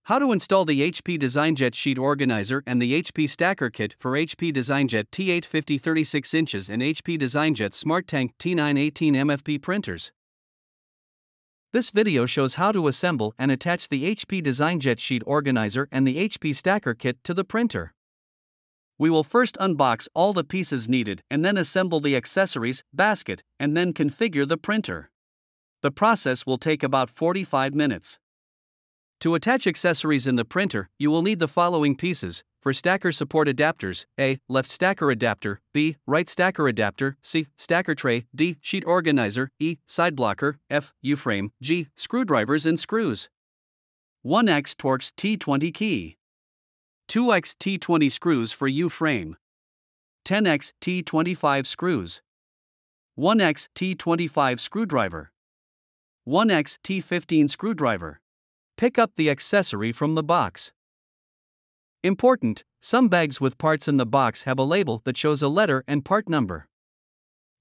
How to install the HP DesignJet sheet organizer and the HP stacker kit for HP DesignJet T850 36 inches and HP DesignJet SmartTank T918 MFP printers. This video shows how to assemble and attach the HP DesignJet sheet organizer and the HP stacker kit to the printer. We will first unbox all the pieces needed and then assemble the accessories, basket, and then configure the printer. The process will take about 45 minutes. To attach accessories in the printer, you will need the following pieces. For stacker support adapters: A. Left stacker adapter, B. Right stacker adapter, C. Stacker tray, D. Sheet organizer, E. Side blocker, F. U-frame, G. Screwdrivers and screws. 1x Torx T20 key. 2x T20 screws for U-frame. 10x T25 screws. 1x T25 screwdriver. 1x T15 screwdriver. Pick up the accessory from the box. Important: some bags with parts in the box have a label that shows a letter and part number.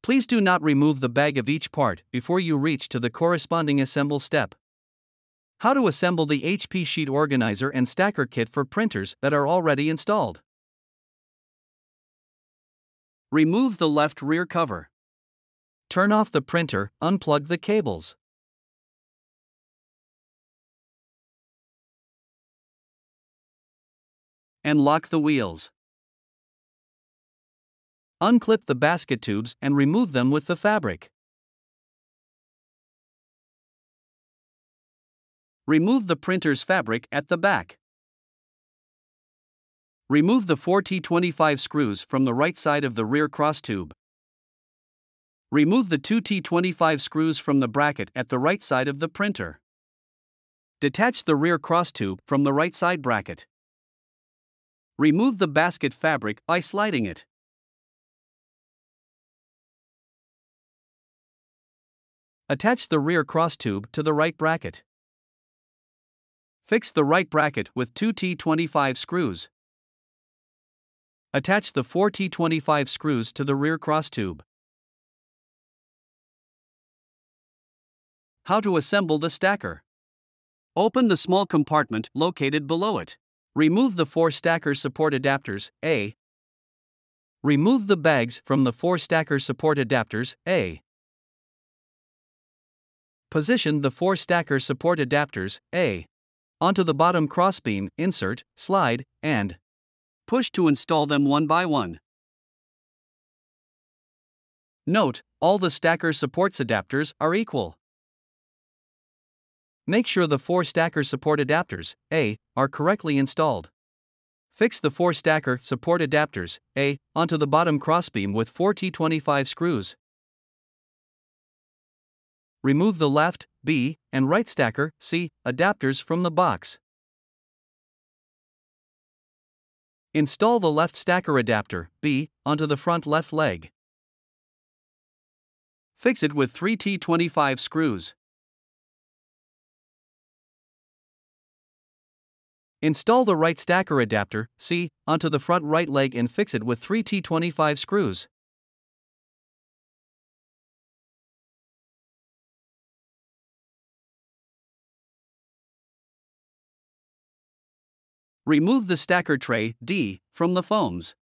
Please do not remove the bag of each part before you reach to the corresponding assemble step. How to assemble the HP sheet organizer and stacker kit for printers that are already installed. Remove the left rear cover. Turn off the printer, unplug the cables. And lock the wheels. Unclip the basket tubes and remove them with the fabric. Remove the printer's fabric at the back. Remove the 4 T25 screws from the right side of the rear cross tube. Remove the 2 T25 screws from the bracket at the right side of the printer. Detach the rear cross tube from the right side bracket. Remove the basket fabric by sliding it. Attach the rear cross tube to the right bracket. Fix the right bracket with 2 T25 screws. Attach the 4 T25 screws to the rear cross tube. How to assemble the stacker. Open the small compartment located below it. Remove the 4 stacker support adapters, A. Remove the bags from the 4 stacker support adapters, A. Position the 4 stacker support adapters, A, onto the bottom crossbeam, insert, slide, and push to install them one by one. Note: all the stacker supports adapters are equal. Make sure the 4 stacker support adapters, A, are correctly installed. Fix the 4 stacker support adapters, A, onto the bottom crossbeam with 4 T25 screws. Remove the left, B, and right stacker, C, adapters from the box. Install the left stacker adapter, B, onto the front left leg. Fix it with 3 T25 screws. Install the right stacker adapter, C, onto the front right leg and fix it with 3 T25 screws. Remove the stacker tray, D, from the foams.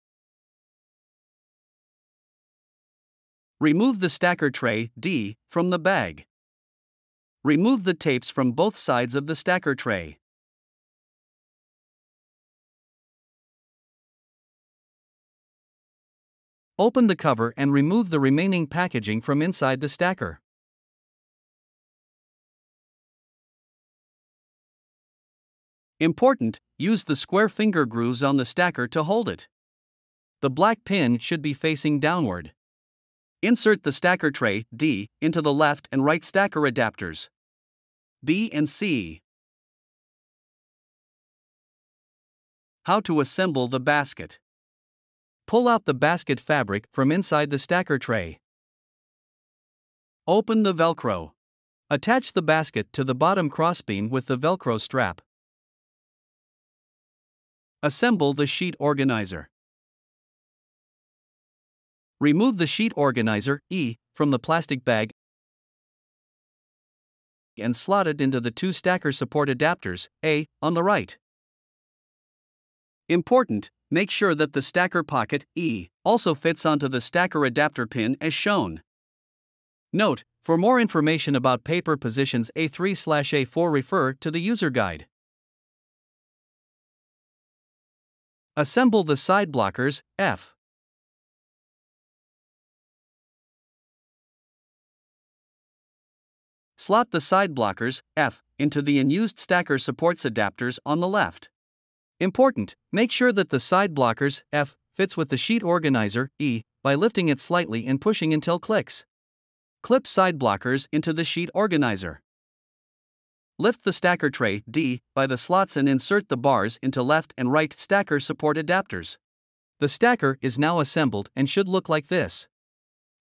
Remove the stacker tray, D, from the bag. Remove the tapes from both sides of the stacker tray. Open the cover and remove the remaining packaging from inside the stacker. Important: use the square finger grooves on the stacker to hold it. The black pin should be facing downward. Insert the stacker tray, D, into the left and right stacker adapters, B and C. How to assemble the basket. Pull out the basket fabric from inside the stacker tray. Open the Velcro. Attach the basket to the bottom crossbeam with the Velcro strap. Assemble the sheet organizer. Remove the sheet organizer, E, from the plastic bag and slot it into the two stacker support adapters, A, on the right. Important, make sure that the stacker pocket, E, also fits onto the stacker adapter pin as shown. Note, for more information about paper positions A3/A4 refer to the user guide. Assemble the side blockers, F. Slot the side blockers, F, into the unused stacker supports adapters on the left. Important, make sure that the side blockers, F, fits with the sheet organizer, E, by lifting it slightly and pushing until clicks. Clip side blockers into the sheet organizer. Lift the stacker tray, D, by the slots and insert the bars into left and right stacker support adapters. The stacker is now assembled and should look like this.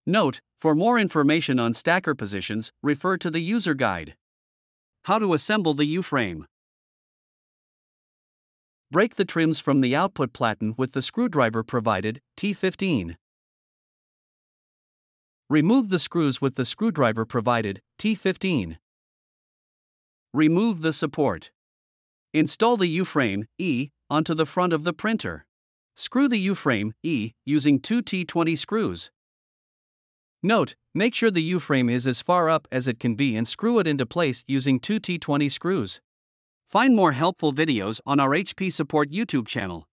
Note, for more information on stacker positions, refer to the user guide. How to assemble the U-frame. Break the trims from the output platen with the screwdriver provided, T15. Remove the screws with the screwdriver provided, T15. Remove the support. Install the U-frame, E, onto the front of the printer. Screw the U-frame, E, using two T20 screws. Note, make sure the U-frame is as far up as it can be and screw it into place using two T20 screws. Find more helpful videos on our HP Support YouTube channel.